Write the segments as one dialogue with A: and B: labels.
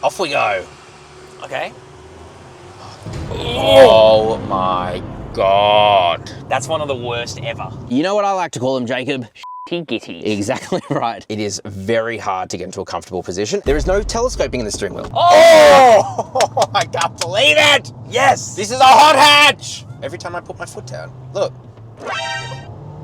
A: Off we go.
B: Okay.
A: Oh my God.
B: That's one of the worst ever.
A: You know what I like to call them, Jacob?
B: Gitties.
A: Exactly right. It is very hard to get into a comfortable position. There is no telescoping in the steering wheel.
B: Oh!
A: I can't believe it!
B: Yes!
A: This is a hot hatch! Every time I put my foot down, look.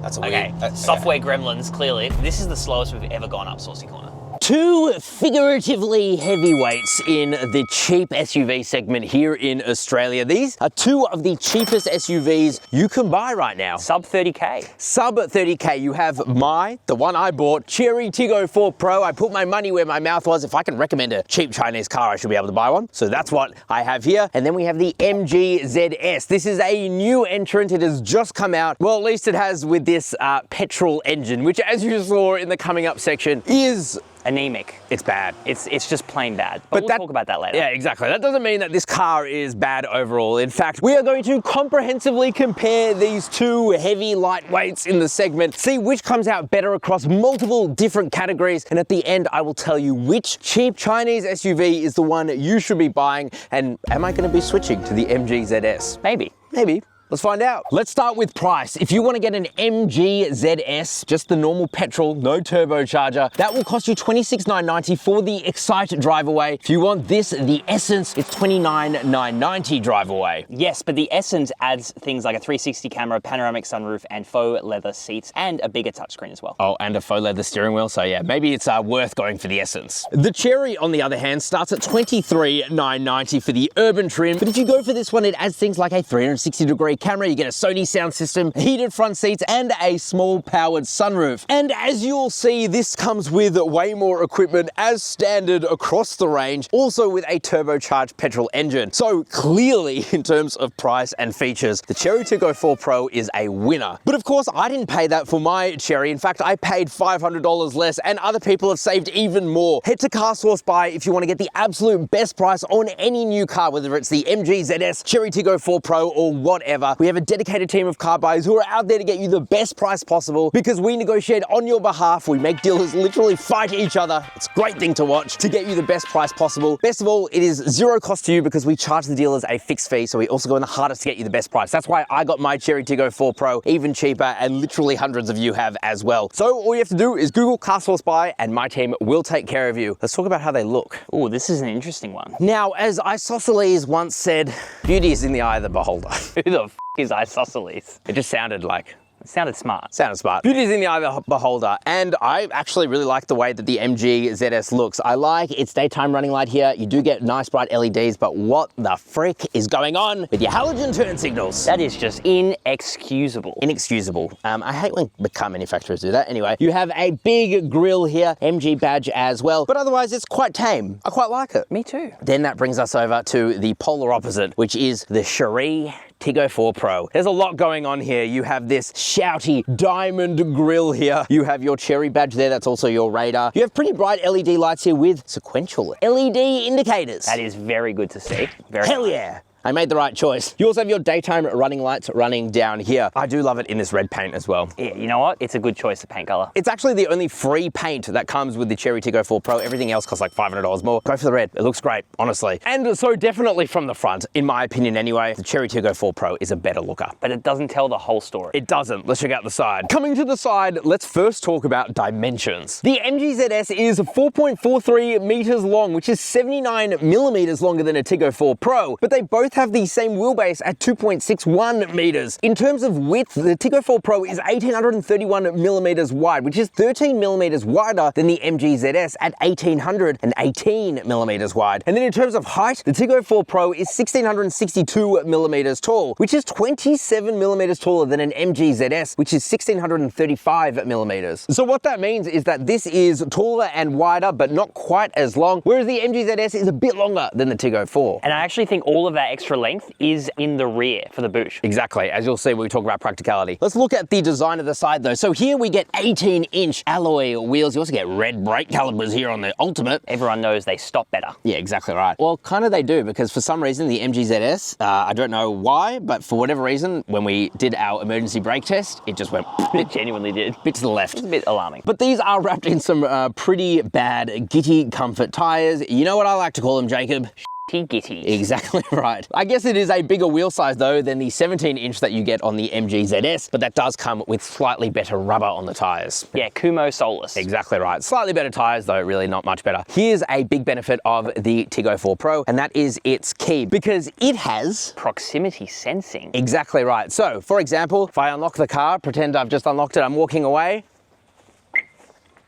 A: That's a weird...
B: Okay, software gremlins, clearly. This is the slowest we've ever gone up Saucy Corner.
A: Two figuratively heavyweights in the cheap SUV segment here in Australia. These are two of the cheapest SUVs you can buy right now.
B: Sub 30K.
A: Sub 30K. You have the one I bought, Chery Tiggo 4 Pro. I put my money where my mouth was. If I can recommend a cheap Chinese car, I should be able to buy one. So that's what I have here. And then we have the MG ZS. This is a new entrant. It has just come out. Well, at least it has with this petrol engine, which as you saw in the coming up section is
B: anemic.
A: It's bad.
B: It's just plain bad. But we'll talk about that later.
A: Yeah, exactly. That doesn't mean that this car is bad overall. In fact, we are going to comprehensively compare these two heavy lightweights in the segment, see which comes out better across multiple different categories, and at the end, I will tell you which cheap Chinese SUV is the one you should be buying, and am I going to be switching to the MG ZS?
B: Maybe.
A: Maybe. Let's find out. Let's start with price. If you want to get an MG ZS, just the normal petrol, no turbocharger, that will cost you $26,990 for the Excite drive away. If you want this, the Essence, it's $29,990 drive away.
B: Yes, but the Essence adds things like a 360 camera, panoramic sunroof, and faux leather seats, and a bigger touchscreen as well.
A: Oh, and a faux leather steering wheel. So yeah, maybe it's worth going for the Essence. The Chery, on the other hand, starts at $23,990 for the urban trim. But if you go for this one, it adds things like a 360-degree camera, you get a Sony sound system, heated front seats, and a small powered sunroof. And as you'll see, this comes with way more equipment as standard across the range, also with a turbocharged petrol engine. So clearly, in terms of price and features, the Chery Tiggo 4 Pro is a winner. But of course, I didn't pay that for my Chery. In fact, I paid $500 less, and other people have saved even more. Head to CarSauce Buy if you want to get the absolute best price on any new car, whether it's the MG ZS, Chery Tiggo 4 Pro, or whatever. We have a dedicated team of car buyers who are out there to get you the best price possible because we negotiate on your behalf. We make dealers literally fight each other. It's a great thing to watch to get you the best price possible. Best of all, it is zero cost to you because we charge the dealers a fixed fee, so we also go in the hardest to get you the best price. That's why I got my Chery Tiggo 4 Pro even cheaper, and literally hundreds of you have as well. So all you have to do is Google CarSauce Buy and my team will take care of you. Let's talk about how they look.
B: Oh, this is an interesting one.
A: Now, as Isosceles once said, beauty is in the eye of the beholder.
B: Who the f is Isosceles?
A: It just sounded like...
B: It sounded smart.
A: Sounded smart. Beauty is in the eye of the beholder, and I actually really like the way that the MG ZS looks. I like its daytime running light here. You do get nice bright LEDs, but what the frick is going on with your halogen turn signals?
B: That is just inexcusable.
A: Inexcusable. I hate when car manufacturers do that. Anyway, you have a big grille here, MG badge as well, but otherwise it's quite tame. I quite like it.
B: Me too.
A: Then that brings us over to the polar opposite, which is the Chery Tiggo 4 Pro. There's a lot going on here. You have this shouty diamond grille here. You have your Chery badge there. That's also your radar. You have pretty bright LED lights here with sequential LED indicators.
B: That is very good to see. Very
A: Hell
B: nice.
A: yeah. I made the right choice. You also have your daytime running lights running down here. I do love it in this red paint as well.
B: Yeah, you know what? It's a good choice of paint color.
A: It's actually the only free paint that comes with the Chery Tiggo 4 Pro. Everything else costs like $500 more. Go for the red. It looks great, honestly. And so definitely from the front, in my opinion anyway, the Chery Tiggo 4 Pro is a better looker.
B: But it doesn't tell the whole story.
A: It doesn't. Let's check out the side. Coming to the side, let's first talk about dimensions. The MG ZS is 4.43 meters long, which is 79 millimeters longer than a Tiggo 4 Pro, but they both have the same wheelbase at 2.61 meters. In terms of width, the Tiggo 4 Pro is 1,831 millimeters wide, which is 13 millimeters wider than the MG ZS at 1,818 millimeters wide. And then in terms of height, the Tiggo 4 Pro is 1,662 millimeters tall, which is 27 millimeters taller than an MG ZS, which is 1,635 millimeters. So what that means is that this is taller and wider, but not quite as long, whereas the MG ZS is a bit longer than the Tiggo 4.
B: And I actually think all of that extra extra length is in the rear for the boot.
A: Exactly, as you'll see when we talk about practicality. Let's look at the design of the side though. So here we get 18-inch alloy wheels. You also get red brake calipers here on the Ultimate.
B: Everyone knows they stop better.
A: Yeah, exactly right. Well, kind of they do, because for some reason the MG ZS, I don't know why, but for whatever reason, when we did our emergency brake test, it just went
B: It genuinely did.
A: bit to the left.
B: It's a bit alarming.
A: But these are wrapped in some pretty bad Gitty comfort tires. You know what I like to call them, Jacob?
B: Gitties.
A: Exactly right. I guess it is a bigger wheel size though than the 17-inch that you get on the MG ZS, but that does come with slightly better rubber on the tires.
B: Yeah, Kumo Solus.
A: Exactly right. Slightly better tires though, really not much better. Here's a big benefit of the Tiggo 4 Pro, and that is its key, because it has
B: proximity sensing.
A: Exactly right. So, for example, if I unlock the car, pretend I've just unlocked it, I'm walking away.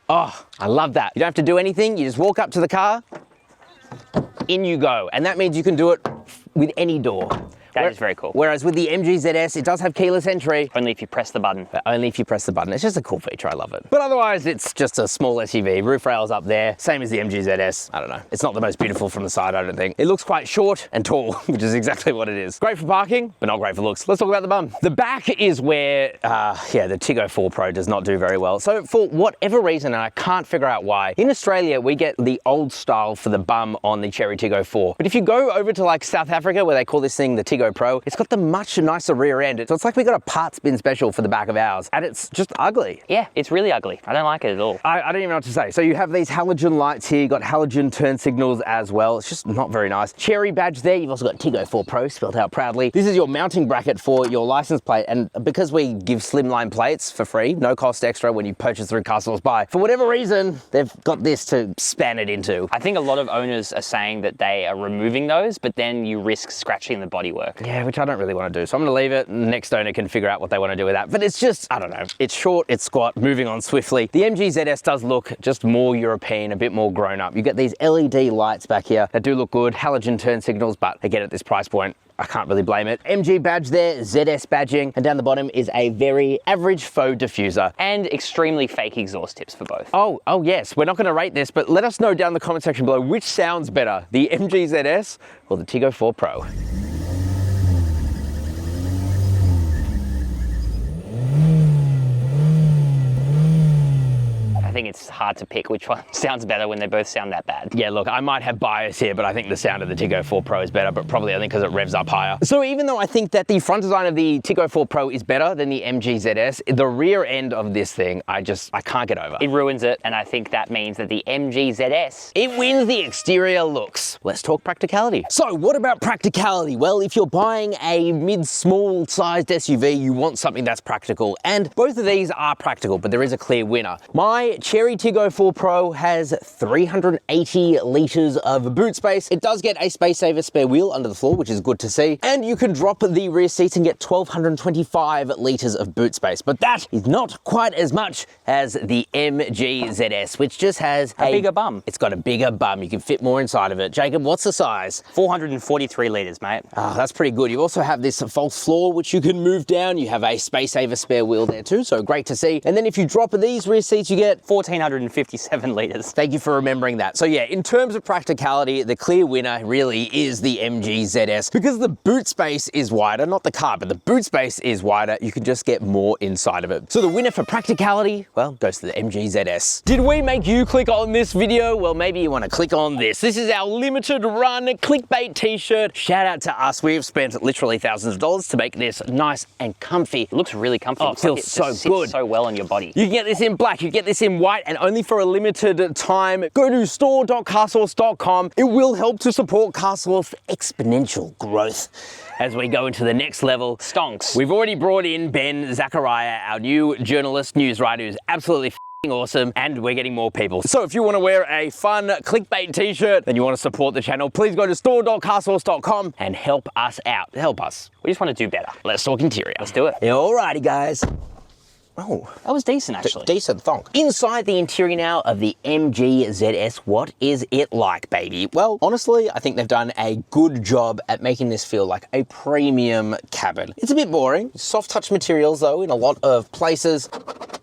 A: Oh, I love that. You don't have to do anything, you just walk up to the car, in you go. And that means you can do it with any door.
B: That is very cool.
A: Whereas with the MG ZS, it does have keyless entry.
B: Only if you press the button.
A: But only if you press the button. It's just a cool feature, I love it. But otherwise, it's just a small SUV. Roof rails up there, same as the MG ZS. I don't know. It's not the most beautiful from the side, I don't think. It looks quite short and tall, which is exactly what it is. Great for parking, but not great for looks. Let's talk about the bum. The back is where, the Tiggo 4 Pro does not do very well. So for whatever reason, and I can't figure out why, in Australia, we get the old style for the bum on the Chery Tiggo 4. But if you go over to like South Africa, where they call this thing the Tiggo Pro, it's got the much nicer rear end. So it's like we got a parts bin special for the back of ours, and it's just ugly.
B: Yeah, it's really ugly. I don't like it at all.
A: I don't even know what to say. So you have these halogen lights here, you got halogen turn signals as well. It's just not very nice. Chery badge there. You've also got Tiggo 4 Pro spelled out proudly. This is your mounting bracket for your license plate, and because we give slimline plates for free, no cost extra when you purchase through CarSauce Buy, for whatever reason, they've got this to span it into.
B: I think a lot of owners are saying that they are removing those, but then you risk scratching the bodywork.
A: Yeah, which I don't really want to do. So I'm going to leave it. Next owner can figure out what they want to do with that. But it's just, I don't know. It's short, it's squat, moving on swiftly. The MG ZS does look just more European, a bit more grown up. You get these LED lights back here that do look good, halogen turn signals, but again, at this price point, I can't really blame it. MG badge there, ZS badging, and down the bottom is a very average faux diffuser.
B: And extremely fake exhaust tips for both.
A: Oh yes, we're not going to rate this, but let us know down in the comment section below which sounds better, the MG ZS or the Tiggo 4 Pro.
B: I think it's hard to pick which one sounds better when they both sound that bad.
A: Yeah, look, I might have bias here, but I think the sound of the Tiggo 4 Pro is better, but probably only because it revs up higher. So even though I think that the front design of the Tiggo 4 Pro is better than the MG ZS, the rear end of this thing, I can't get over.
B: It ruins it, and I think that means that the MG ZS,
A: it wins the exterior looks. Let's talk practicality. So what about practicality? Well, if you're buying a mid-small sized SUV, you want something that's practical, and both of these are practical, but there is a clear winner. My Chery Tiggo 4 Pro has 380 litres of boot space. It does get a space saver spare wheel under the floor, which is good to see. And you can drop the rear seats and get 1,225 litres of boot space. But that is not quite as much as the MG ZS, which just has
B: a bigger bum.
A: It's got a bigger bum. You can fit more inside of it. Jacob, what's the size?
B: 443 litres, mate.
A: Ah, that's pretty good. You also have this false floor, which you can move down. You have a space saver spare wheel there too, so great to see. And then if you drop these rear seats, you get
B: 1,457 litres.
A: Thank you for remembering that. So yeah, in terms of practicality, the clear winner really is the MG ZS, because the boot space is wider, not the car, but the boot space is wider. You can just get more inside of it. So the winner for practicality, well, goes to the MG ZS. Did we make you click on this video? Well, maybe you want to click on this. This is our limited run clickbait t-shirt. Shout out to us. We have spent literally thousands of dollars to make this nice and comfy.
B: It looks really comfy.
A: Oh, it feels so good.
B: So well on your body.
A: You can get this in black, you get this in white, and only for a limited time. Go to store.carsauce.com. It will help to support CarSauce exponential growth as we go into the next level.
B: Stonks.
A: We've already brought in Ben Zachariah, our new journalist, news writer, who's absolutely awesome, and we're getting more people. So if you want to wear a fun clickbait t-shirt, then you want to support the channel, please go to store.carsauce.com and help us out. Help us.
B: We just want to do better.
A: Let's talk interior.
B: Let's do it.
A: Alrighty, guys. Oh,
B: that was decent, actually.
A: Decent thonk. Inside the interior now of the MG ZS, what is it like, baby? Well, honestly, I think they've done a good job at making this feel like a premium cabin. It's a bit boring. Soft touch materials, though, in a lot of places.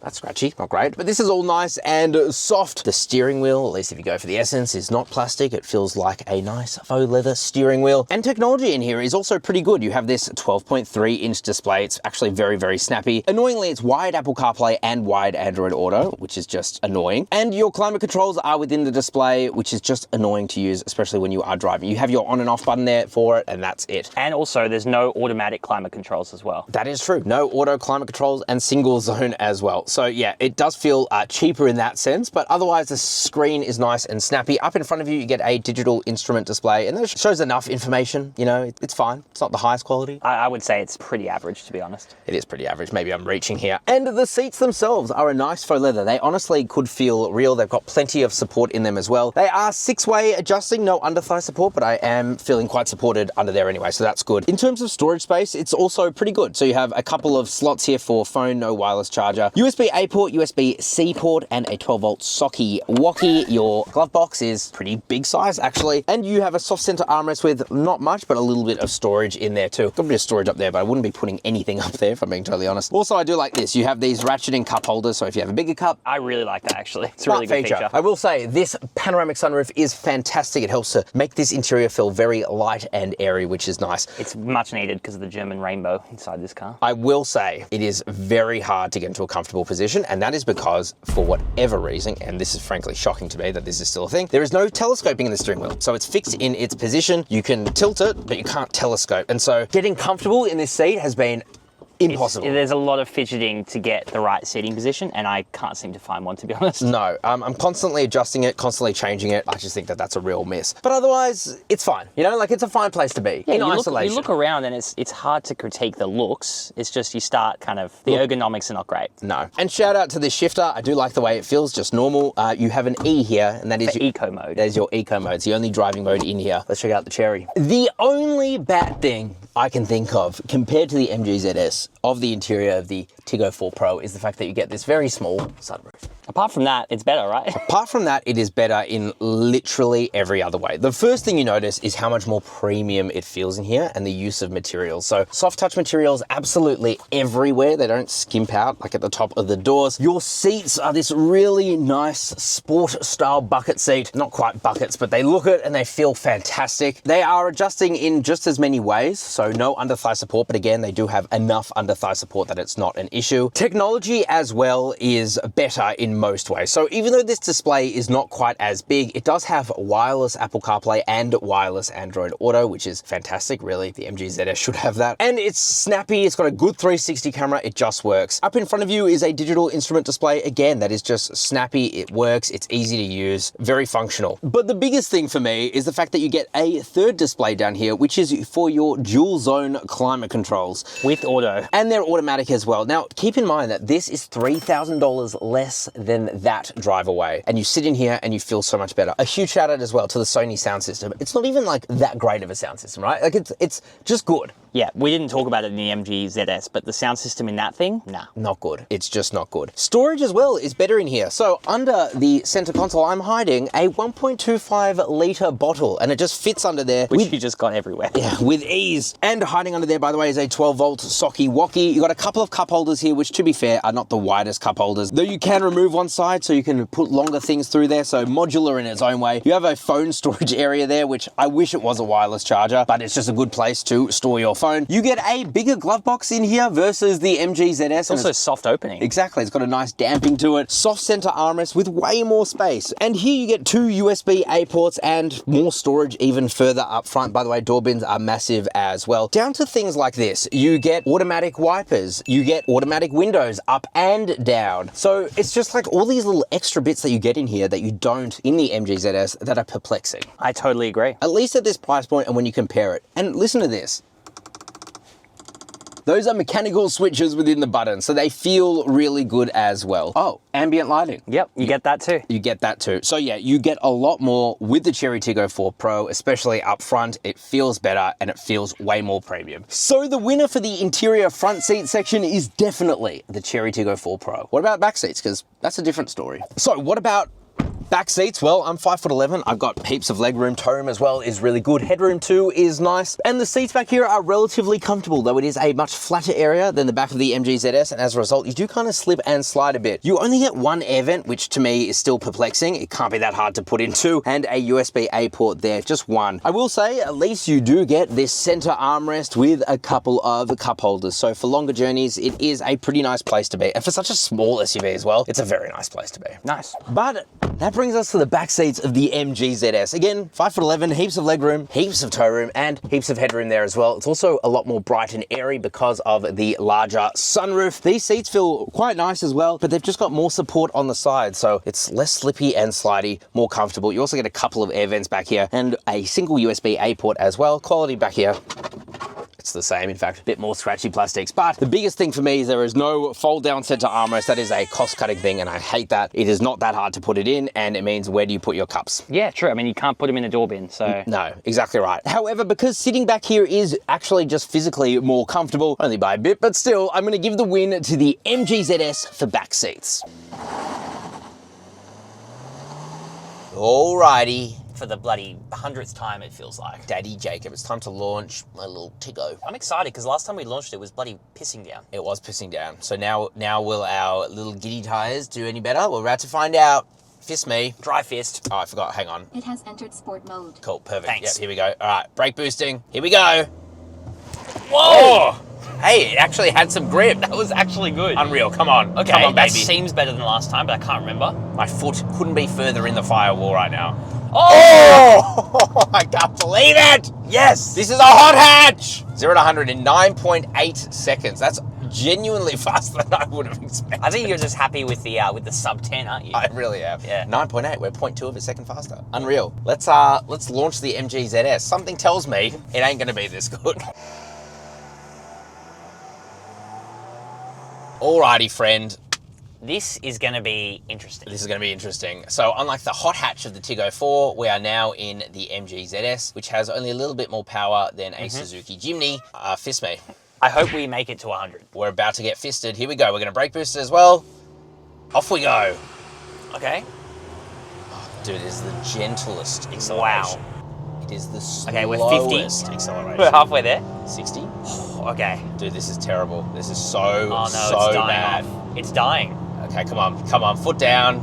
A: That's scratchy, not great. But this is all nice and soft. The steering wheel, at least if you go for the Essence, is not plastic. It feels like a nice faux leather steering wheel. And technology in here is also pretty good. You have this 12.3-inch display. It's actually very, very snappy. Annoyingly, it's wired Apple CarPlay and wired Android Auto, which is just annoying. And your climate controls are within the display, which is just annoying to use, especially when you are driving. You have your on and off button there for it, and that's it.
B: And also, there's no automatic climate controls as well.
A: That is true. No auto climate controls and single zone as well. So yeah, it does feel cheaper in that sense, but otherwise the screen is nice and snappy. Up in front of you, you get a digital instrument display, and that shows enough information. You know, it's fine. It's not the highest quality.
B: I would say it's pretty average, to be honest.
A: It is pretty average. Maybe I'm reaching here. And the seats themselves are a nice faux leather. They honestly could feel real. They've got plenty of support in them as well. They are 6-way adjusting, no under thigh support, but I am feeling quite supported under there anyway, so that's good. In terms of storage space, it's also pretty good. So you have a couple of slots here for phone, no wireless charger, USB-A port, USB-C port, and a 12-volt socky wocky. Your glove box is pretty big size actually, and you have a soft center armrest with not much, but a little bit of storage in there too. Got a bit of storage up there, but I wouldn't be putting anything up there if I'm being totally honest. Also, I do like this. You have these ratcheting cup holders, so if you have a bigger cup.
B: I really like that actually. It's a really good feature.
A: I will say this panoramic sunroof is fantastic. It helps to make this interior feel very light and airy, which is nice.
B: It's much needed because of the German rainbow inside this car.
A: I will say it is very hard to get into a comfortable position, and that is because for whatever reason, and this is frankly shocking to me that this is still a thing, there is no telescoping in the steering wheel. So it's fixed in its position. You can tilt it, but you can't telescope. And so getting comfortable in this seat has been impossible.
B: There's a lot of fidgeting to get the right seating position, and I can't seem to find one, to be honest.
A: No, I'm constantly adjusting it, constantly changing it. I just think that that's a real miss. But otherwise, it's fine. You know, like it's a fine place to be in isolation.
B: You look around and it's hard to critique the looks. It's just you start kind of, the ergonomics are not great.
A: No. And shout out to this shifter. I do like the way it feels, just normal. You have an E here, and that is your
B: eco mode.
A: That is your eco mode. It's the only driving mode in here. Let's check out the Chery. The only bad thing I can think of compared to the MG ZS of the interior of the Tiggo 4 Pro is the fact that you get this very small sunroof.
B: Apart from that, it's better, right?
A: Apart from that, it is better in literally every other way. The first thing you notice is how much more premium it feels in here and the use of materials. So soft touch materials absolutely everywhere. They don't skimp out like at the top of the doors. Your seats are this really nice sport style bucket seat. Not quite buckets, but they look it and they feel fantastic. They are adjusting in just as many ways. So no under thigh support, but again, they do have enough under thigh support that it's not an issue. Technology as well is better in most ways. So even though this display is not quite as big, it does have wireless Apple CarPlay and wireless Android Auto, which is fantastic, really. The MG ZS should have that. And it's snappy, it's got a good 360 camera, it just works. Up in front of you is a digital instrument display. Again, that is just snappy, it works, it's easy to use, very functional. But the biggest thing for me is the fact that you get a third display down here, which is for your dual zone climate controls.
B: With auto.
A: And they're automatic as well. Now, keep in mind that this is $3,000 less than that drive away. And you sit in here and you feel so much better. A huge shout out as well to the Sony sound system. It's not even like that great of a sound system, right? Like it's just good.
B: Yeah, we didn't talk about it in the MG ZS, but the sound system in that thing, nah.
A: Not good. It's just not good. Storage as well is better in here. So under the center console, I'm hiding a 1.25 liter bottle, and it just fits under there.
B: Which you just got everywhere.
A: Yeah, with ease. And hiding under there, by the way, is a 12-volt socky wocky. You got a couple of cup holders here, which to be fair, are not the widest cup holders, though you can remove one side so you can put longer things through there. So modular in its own way. You have a phone storage area there, which I wish it was a wireless charger, but it's just a good place to store your phone. You get a bigger glove box in here versus the MG ZS.
B: It's also soft opening.
A: Exactly, it's got a nice damping to it. Soft center armrest with way more space. And here you get 2 USB-A ports and more storage even further up front. By the way, door bins are massive as well. Down to things like this. You get automatic wipers. You get automatic windows up and down. So it's just like all these little extra bits that you get in here that you don't in the MG ZS that are perplexing.
B: I totally agree.
A: At least at this price point and when you compare it. And listen to this. Those are mechanical switches within the button, so they feel really good as well. Oh, ambient lighting.
B: Yep, you get that too.
A: You get that too. So yeah, you get a lot more with the Chery Tiggo 4 Pro, especially up front. It feels better and it feels way more premium. So the winner for the interior front seat section is definitely the Chery Tiggo 4 Pro. What about back seats? Because that's a different story. So what about Back seats, well, I'm 5'11". I've got heaps of leg room. Toe room as well is really good. Headroom too is nice. And the seats back here are relatively comfortable, though it is a much flatter area than the back of the MG ZS. And as a result, you do kind of slip and slide a bit. You only get one air vent, which to me is still perplexing. It can't be that hard to put into, and a USB-A port there, just one. I will say, at least you do get this center armrest with a couple of cup holders. So for longer journeys, it is a pretty nice place to be. And for such a small SUV as well, it's a very nice place to be.
B: Nice.
A: But that brings us to the back seats of the MG ZS. Again, 5'11", heaps of legroom, heaps of toe room, and heaps of headroom there as well. It's also a lot more bright and airy because of the larger sunroof. These seats feel quite nice as well, but they've just got more support on the side, so it's less slippy and slidey, more comfortable. You also get a couple of air vents back here and a single USB-A port as well. Quality back here, it's the same, in fact, a bit more scratchy plastics. But the biggest thing for me is there is no fold down center armrest. That is a cost cutting thing and I hate that. It is not that hard to put it in, and it means where do you put your cups?
B: Yeah, true. I mean, you can't put them in a door bin, so.
A: No, exactly right. However, because sitting back here is actually just physically more comfortable, only by a bit, but still, I'm gonna give the win to the MG ZS for back seats. Alrighty.
B: For the bloody 100th time, it feels like.
A: Daddy Jacob, it's time to launch my little Tiggo.
B: I'm excited because last time we launched it was bloody pissing down.
A: It was pissing down. So now will our little giddy tires do any better? We're about to find out. Fist me.
B: Dry fist.
A: Oh, I forgot, hang on.
C: It has entered sport mode.
A: Cool, perfect.
B: Thanks.
A: Yep, here we go. All right, brake boosting. Here we go.
B: Whoa!
A: Oh! Hey, it actually had some grip.
B: That was actually good.
A: Unreal, come on.
B: Okay,
A: Come on,
B: that
A: baby.
B: seems better than last time, but I can't remember.
A: My foot couldn't be further in the firewall right now.
B: Oh!
A: I can't believe it!
B: Yes!
A: This is a hot hatch! 0 to 100 in 9.8 seconds. That's genuinely faster than I would have expected.
B: I think you're just happy with the sub 10, aren't you?
A: I really am.
B: Yeah.
A: 9.8, we're 0.2 of a second faster. Unreal. Let's launch the MG ZS. Something tells me it ain't gonna be this good. Alrighty, friend.
B: This is going to be interesting.
A: This is going to be interesting. So unlike the hot hatch of the Tiggo 4, we are now in the MG ZS, which has only a little bit more power than a Suzuki Jimny. Fist me.
B: I hope we make it to 100.
A: We're about to get fisted. Here we go. We're going to brake boost it as well. Off we go.
B: Okay.
A: Dude, it is the gentlest acceleration.
B: Wow.
A: It is the slowest
B: Okay, we're 50.
A: acceleration.
B: We're halfway there.
A: 60?
B: Okay.
A: Dude, this is terrible. This is so,
B: Oh no,
A: so
B: it's dying
A: bad.
B: off. It's dying.
A: Okay, come on, foot down.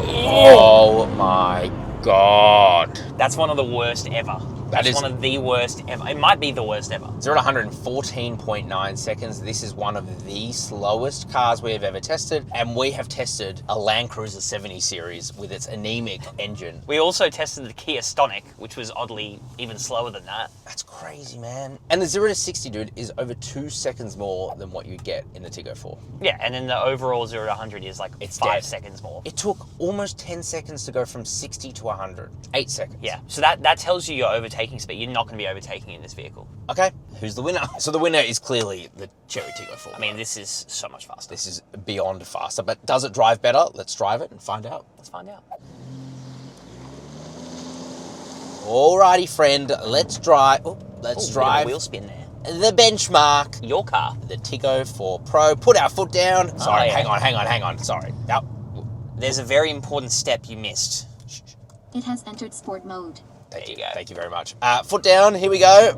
A: Oh my God.
B: That's one of the worst ever.
A: That
B: That's
A: is
B: one of the worst ever. It might be the worst ever.
A: 0 to 114.9 seconds. This is one of the slowest cars we have ever tested, and we have tested a Land Cruiser 70 series with its anemic engine.
B: We also tested the Kia Stonic, which was oddly even slower than that.
A: That's crazy, man. And the 0 to 60, dude, is over 2 seconds more than what you'd get in the Tiggo 4.
B: Yeah, and then the overall 0 to 100 is like
A: It's
B: 5
A: dead.
B: seconds more.
A: It took almost 10 seconds to go from 60 to 100. 8 seconds.
B: Yeah, so that tells you your overtaking speed. You're not going to be overtaking in this vehicle.
A: Okay, who's the winner? So the winner is clearly the Chery Tiggo 4.
B: I mean, this is so much faster.
A: This is beyond faster, but does it drive better? Let's drive it and find out.
B: Let's find out.
A: Alrighty, friend, let's drive. Let's
B: Ooh,
A: drive
B: bit of a wheel spin there.
A: the benchmark.
B: Your car.
A: The Tiggo 4 Pro. Put our foot down. Sorry,
B: yeah.
A: hang on. Sorry. Yep.
B: There's a very important step you missed.
C: It has entered sport mode.
B: There you go.
A: Thank you very much. Foot down. Here we go.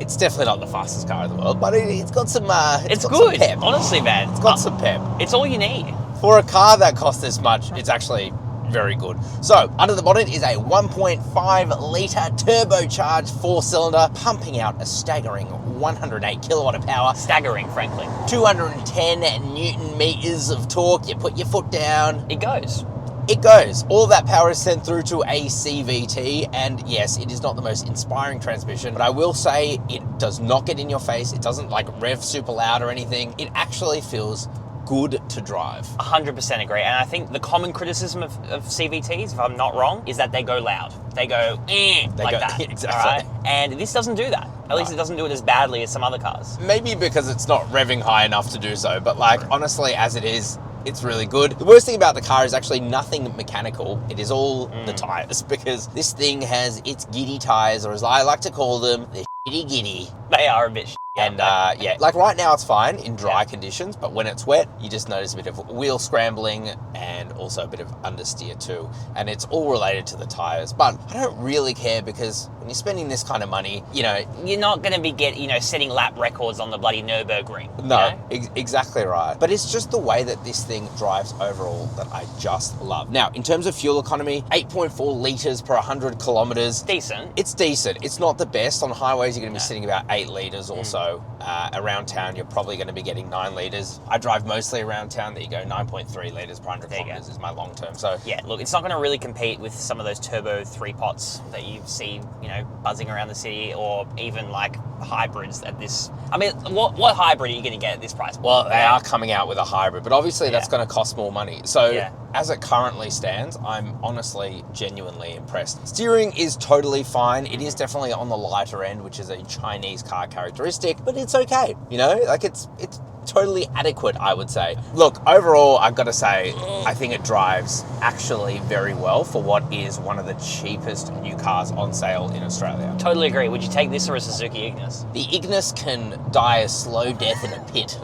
A: It's definitely not the fastest car in the world, but it's got some.
B: It's
A: got
B: good.
A: Some pep.
B: Honestly, man.
A: It's got some pep.
B: It's all you need.
A: For a car that costs this much, it's actually very good. So, under the bonnet is a 1.5 litre turbocharged 4-cylinder, pumping out a staggering 108 kilowatt of power,
B: Staggering, frankly.
A: 210 newton meters of torque. You put your foot down,
B: It goes.
A: it goes. All of that power is sent through to a CVT, and yes, it is not the most inspiring transmission, but I will say it does not get in your face. It doesn't like rev super loud or anything. It actually feels good to drive.
B: 100% agree. And I think the common criticism of CVTs, if I'm not wrong, is that they go loud. They go, like
A: go-
B: that.
A: exactly.
B: All right? And this doesn't do that. At least it doesn't do it as badly as some other cars.
A: Maybe because it's not revving high enough to do so, but like honestly, as it is, it's really good. The worst thing about the car is actually nothing mechanical. It is all the tires, because this thing has its giddy tires, or as I like to call them, the shitty giddy.
B: They are a bit shit.
A: And yeah, like right now it's fine in dry conditions, but when it's wet, you just notice a bit of wheel scrambling and also a bit of understeer too. And it's all related to the tires. But I don't really care because when you're spending this kind of money, you know,
B: You're not going to be setting lap records on the bloody Nürburgring.
A: no, exactly right. But it's just the way that this thing drives overall that I just love. Now, in terms of fuel economy, 8.4 litres per 100 kilometres.
B: Decent.
A: It's decent. It's not the best. On highways, you're going to be sitting about 8 litres or so. Around town, you're probably going to be getting 9 litres. I drive mostly around town. There you go, 9.3 litres per 100 kilometres is my long term. So
B: Yeah, look, it's not going to really compete with some of those turbo 3-pots that you see, buzzing around the city, or even like hybrids at this. I mean, what hybrid are you going to get at this price point?
A: well, they are coming out with a hybrid, but obviously that's going to cost more money. So as it currently stands, I'm honestly genuinely impressed. Steering is totally fine. It is definitely on the lighter end, which is a Chinese car characteristic, but it's okay. Like it's totally adequate, I would say. Look, overall, I've got to say, I think it drives actually very well for what is one of the cheapest new cars on sale in Australia.
B: Totally agree. Would you take this or a Suzuki Ignis?
A: The Ignis can die a slow death in a pit,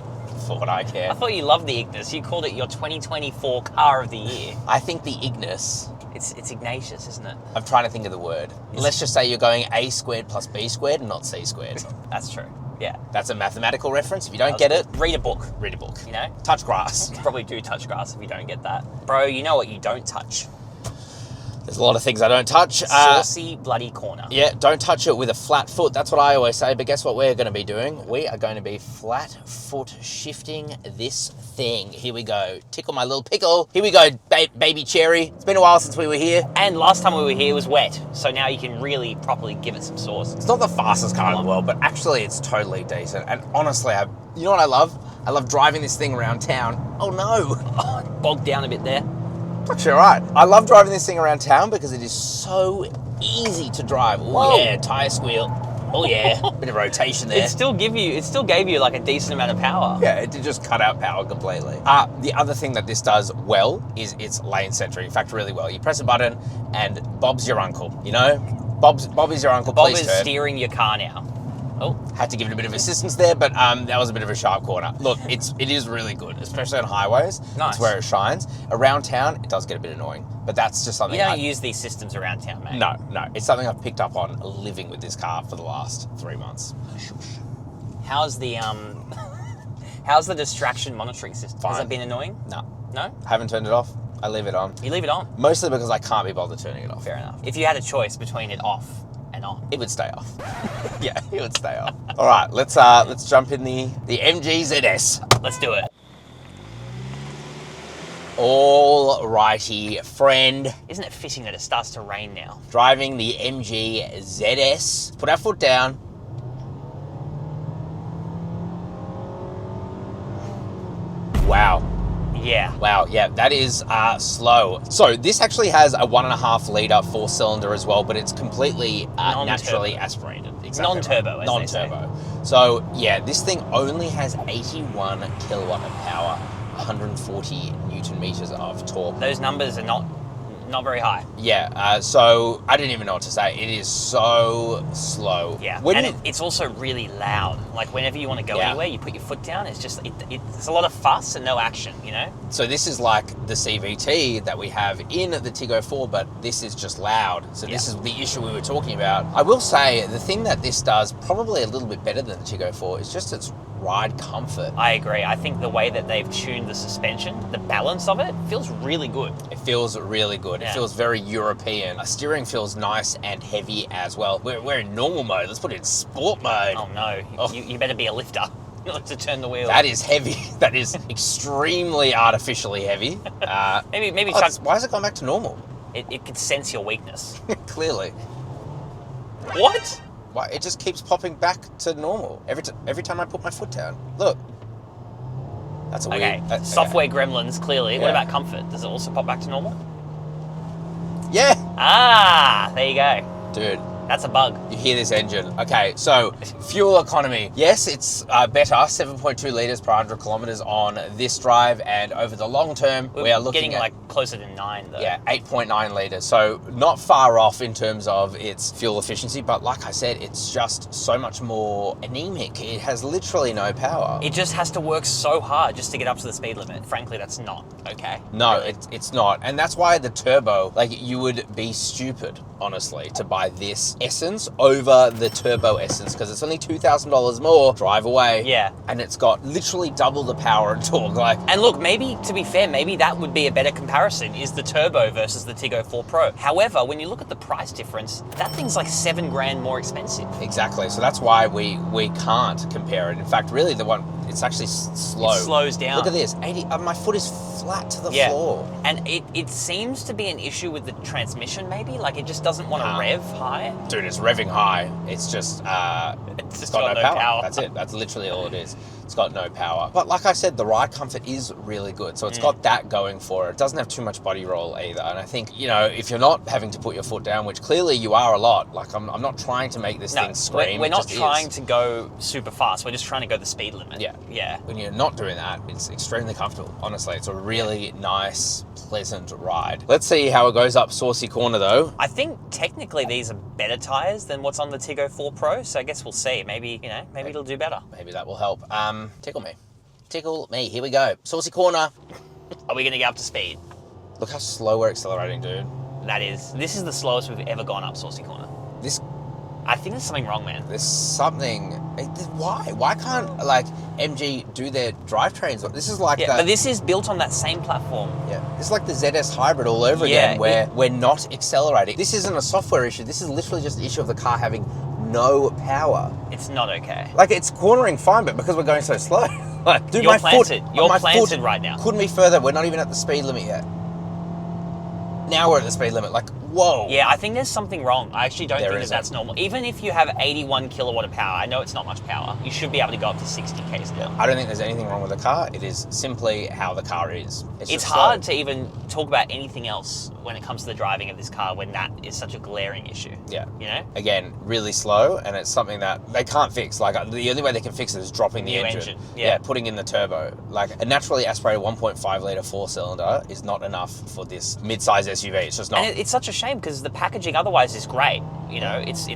A: for what I care.
B: I thought you loved the Ignis. You called it your 2024 car of the year.
A: I think the Ignis,
B: It's Ignatius, isn't it?
A: I'm trying to think of the word. Let's just say you're going A squared plus B squared and not C squared.
B: That's true. Yeah.
A: That's a mathematical reference. If you don't get it,
B: Read a book.
A: read a book.
B: You
A: Touch grass.
B: probably do touch grass if you don't get that. Bro, you know what you don't touch?
A: There's a lot of things I don't touch.
B: Saucy bloody corner.
A: Yeah, don't touch it with a flat foot. That's what I always say. But guess what we're going to be doing? We are going to be flat foot shifting this thing. Here we go. Tickle my little pickle. Here we go, baby Chery. It's been a while since we were here.
B: And last time we were here was wet, so now you can really properly give it some sauce.
A: It's not the fastest car in the world, but actually it's totally decent. And honestly, you know what I love? I love driving this thing around town. Oh no.
B: Bogged down a bit there.
A: Actually, right. I love driving this thing around town because it is so easy to drive. Oh yeah, tire squeal. Oh yeah, bit of rotation there.
B: It still gave you like a decent amount of power.
A: Yeah, it did just cut out power completely. The other thing that this does well is it's lane centric. In fact, really well. You press a button and Bob's your uncle. Bob is your uncle.
B: Bob
A: Please
B: is
A: turn.
B: steering your car now. Oh,
A: Had to give it a bit of assistance there, but that was a bit of a sharp corner. Look, it is really good, especially on highways.
B: Nice.
A: It's where it shines. Around town, it does get a bit annoying, but that's just something
B: you don't use these systems around town, mate.
A: No, it's something I've picked up on living with this car for the last 3 months.
B: How's the how's the distraction monitoring system?
A: Fine.
B: Has that been annoying?
A: No,
B: No?
A: haven't turned it off. I leave it on.
B: You leave it on.
A: Mostly because I can't be bothered turning it off.
B: Fair enough. If you had a choice between it off and on.
A: It would stay off. Yeah, it would stay off. All right, let's jump in the MG ZS.
B: Let's do it.
A: All righty, friend.
B: Isn't it fitting that it starts to rain now?
A: Driving the MG ZS. Put our foot down. Wow.
B: Yeah.
A: Wow, yeah, that is slow. So this actually has a 1.5 litre 4-cylinder as well, but it's completely naturally aspirated. Exactly
B: Non-turbo,
A: right.
B: as they
A: Non-turbo. So yeah, this thing only has 81 kilowatt of power, 140 Newton meters of torque.
B: Those numbers are not very high.
A: Yeah, so I didn't even know what to say. It is so slow.
B: Yeah,
A: When
B: and
A: you-
B: it's also really loud. Like whenever you want to go
A: Yeah.
B: anywhere, you put your foot down. It's just it's a lot of fuss and no action.
A: So this is like the CVT that we have in the Tiggo 4, but this is just loud. So this is the issue we were talking about. I will say the thing that this does probably a little bit better than the Tiggo 4 is just its ride comfort.
B: I agree. I think the way that they've tuned the suspension, the balance of it, feels really good.
A: It feels really good.
B: Yeah.
A: It feels very European. Steering feels nice and heavy as well. We're in normal mode. Let's put it in sport mode.
B: Oh no,
A: Oh.
B: You better be a lifter. You like to turn the wheel.
A: That is heavy. That is extremely artificially heavy.
B: Maybe try.
A: Why has it gone back to normal?
B: It could sense your weakness.
A: Clearly.
B: What?
A: Why it just keeps popping back to normal every time I put my foot down. Look. That's a
B: Okay,
A: weird...
B: software gremlins, clearly. What
A: Yeah.
B: about comfort? Does it also pop back to normal?
A: Yeah.
B: Ah, there you go.
A: Dude,
B: That's a bug.
A: You hear this engine. Okay, so fuel economy. Yes, it's better, 7.2 litres per 100 kilometres on this drive, and over the long term, we are looking
B: getting
A: at
B: like closer to 9 though.
A: yeah, 8.9 litres. So not far off in terms of its fuel efficiency, but like I said, it's just so much more anemic. It has literally no power.
B: It just has to work so hard just to get up to the speed limit. Frankly, that's not okay.
A: No,
B: really.
A: it's not. And that's why the turbo, like, you would be stupid, honestly, to buy this Essence over the turbo Essence, because it's only $2,000 more, drive away.
B: Yeah.
A: And it's got literally double the power and torque. Like,
B: And look, maybe, to be fair, maybe that would be a better comparison, is the turbo versus the Tiggo 4 Pro. However, when you look at the price difference, that thing's like $7,000 more expensive.
A: exactly. So that's why we can't compare it. In fact, really, the one, it's actually slow.
B: It slows down.
A: Look at this, 80, my foot is flat to the
B: Yeah.
A: floor.
B: And it seems to be an issue with the transmission, maybe. Like, it just doesn't want to rev high.
A: Dude, it's revving high. It's just,
B: It's just
A: got no power. That's it. That's literally all it is. It's got no power. But like I said, the ride comfort is really good. So it's got that going for it. It doesn't have too much body roll either. And I think, you know, if you're not having to put your foot down, which clearly you are a lot, like I'm not trying to make this thing scream.
B: We're
A: it
B: not
A: just
B: trying
A: is.
B: to go super fast. We're just trying to go the speed limit.
A: Yeah.
B: Yeah.
A: When you're not doing that, it's extremely comfortable. Honestly, it's a really nice, pleasant ride. Let's see how it goes up Saucy Corner though.
B: I think technically these are better tires than what's on the Tiggo 4 Pro, so I guess we'll see. Maybe, you know, maybe it'll do better.
A: Maybe that will help. Tickle me. Tickle me. Here we go. Saucy Corner.
B: Are we going to get up to speed?
A: Look how slow we're accelerating, dude.
B: This is the slowest we've ever gone up Saucy Corner.
A: This,
B: I think there's something wrong, man.
A: there's something. Why? Why can't, like, MG do their drivetrains? This is like
B: Yeah, but this is built on that same platform.
A: yeah, this is like the ZS hybrid all over
B: Yeah,
A: again, where we're not accelerating. This isn't a software issue. This is literally just an issue of the car having no power.
B: It's not okay.
A: Like, it's cornering fine, but because we're going so slow. Like, dude,
B: You're
A: my
B: planted.
A: foot,
B: You're
A: my
B: planted
A: foot
B: right now.
A: couldn't be further. We're not even at the speed limit yet. Now we're at the speed limit. Like, whoa.
B: Yeah, I think there's something wrong. I actually don't
A: There
B: think
A: is
B: that's normal. Even if you have 81 kilowatt of power, I know it's not much power, you should be able to go up to 60 k's an hour.
A: I don't think there's anything wrong with the car. It is simply how the car is.
B: It's
A: just
B: hard
A: slow.
B: to even talk about anything else when it comes to the driving of this car when that is such a glaring issue.
A: Yeah.
B: You know?
A: Again, really slow, and it's something that they can't fix. Like, the only way they can fix it is dropping the
B: New
A: engine.
B: engine, yeah.
A: Putting in the turbo. Like, a naturally aspirated 1.5 litre four-cylinder is not enough for this mid-size SUV. It's just not.
B: And it's such a shame because the packaging otherwise is great. You know, it's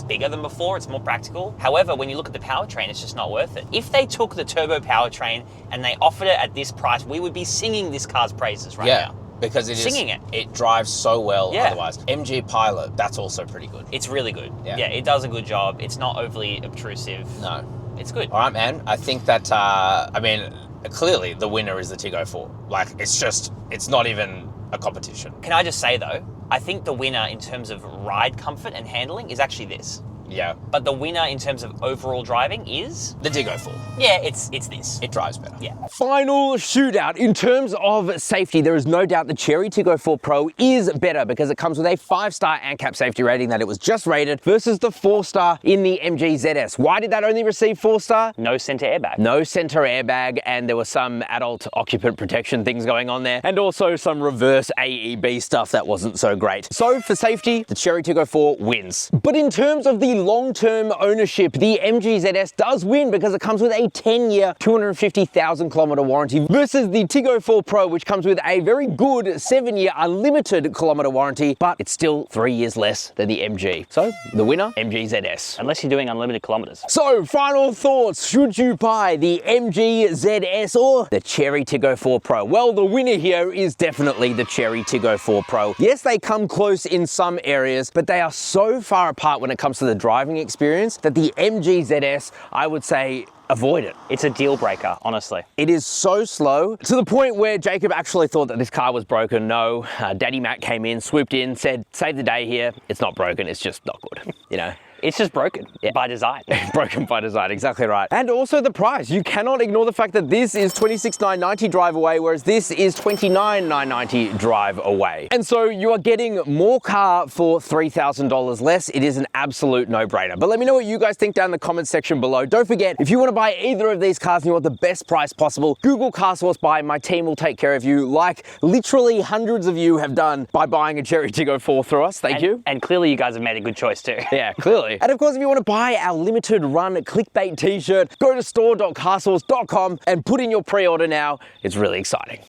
B: bigger than before, it's more practical. However, when you look at the powertrain, it's just not worth it. If they took the turbo powertrain and they offered it at this price, we would be singing this car's praises right now.
A: Because it is
B: Singing it.
A: It drives so well
B: Yeah.
A: otherwise. MG Pilot, that's also pretty good.
B: It's really good.
A: Yeah.
B: Yeah, it does a good job. It's not overly obtrusive.
A: No.
B: It's good.
A: All right, man. I think that, I mean, clearly the winner is the Tiggo 4. Like, it's not even a competition.
B: Can I just say though, I think the winner in terms of ride comfort and handling is actually this.
A: Yeah.
B: But the winner in terms of overall driving is,
A: The Tiggo 4.
B: yeah, it's this.
A: It drives better.
B: Yeah.
A: Final shootout. In terms of safety, there is no doubt the Chery Tiggo 4 Pro is better because it comes with a 5-star ANCAP safety rating that it was just rated versus the 4-star in the MG ZS. Why did that only receive 4-star?
B: No center airbag.
A: No center airbag, and there was some adult occupant protection things going on there, and also some reverse AEB stuff that wasn't so great. So for safety, the Chery Tiggo 4 wins. But in terms of the long-term ownership, the MG ZS does win because it comes with a 10-year, 250,000 kilometer warranty versus the Tiggo 4 Pro, which comes with a very good 7-year unlimited kilometer warranty, but it's still 3 years less than the MG. So the winner, MG ZS.
B: Unless you're doing unlimited kilometers.
A: So final thoughts, should you buy the MG ZS or the Chery Tiggo 4 Pro? Well, the winner here is definitely the Chery Tiggo 4 Pro. Yes, they come close in some areas, but they are so far apart when it comes to the driving experience that the MG ZS, I would say, avoid it.
B: It's a deal breaker, honestly.
A: It is so slow to the point where Jacob actually thought that this car was broken. No, Daddy Matt came in, swooped in, said, save the day here. It's not broken, it's just not good, you know.
B: It's just broken by design.
A: Broken by design, exactly right. And also the price. You cannot ignore the fact that this is $26,990 drive away, whereas this is $29,990 drive away. And so you are getting more car for $3,000 less. It is an absolute no-brainer. But let me know what you guys think down in the comments section below. Don't forget, if you want to buy either of these cars and you want the best price possible, Google CarSauce buy. My team will take care of you, like literally hundreds of you have done by buying a Chery Tiggo 4 through us. Thank you.
B: And clearly you guys have made a good choice too.
A: Yeah, clearly. And of course, if you want to buy our limited run clickbait t-shirt, go to store.carsauce.com and put in your pre-order now. It's really exciting.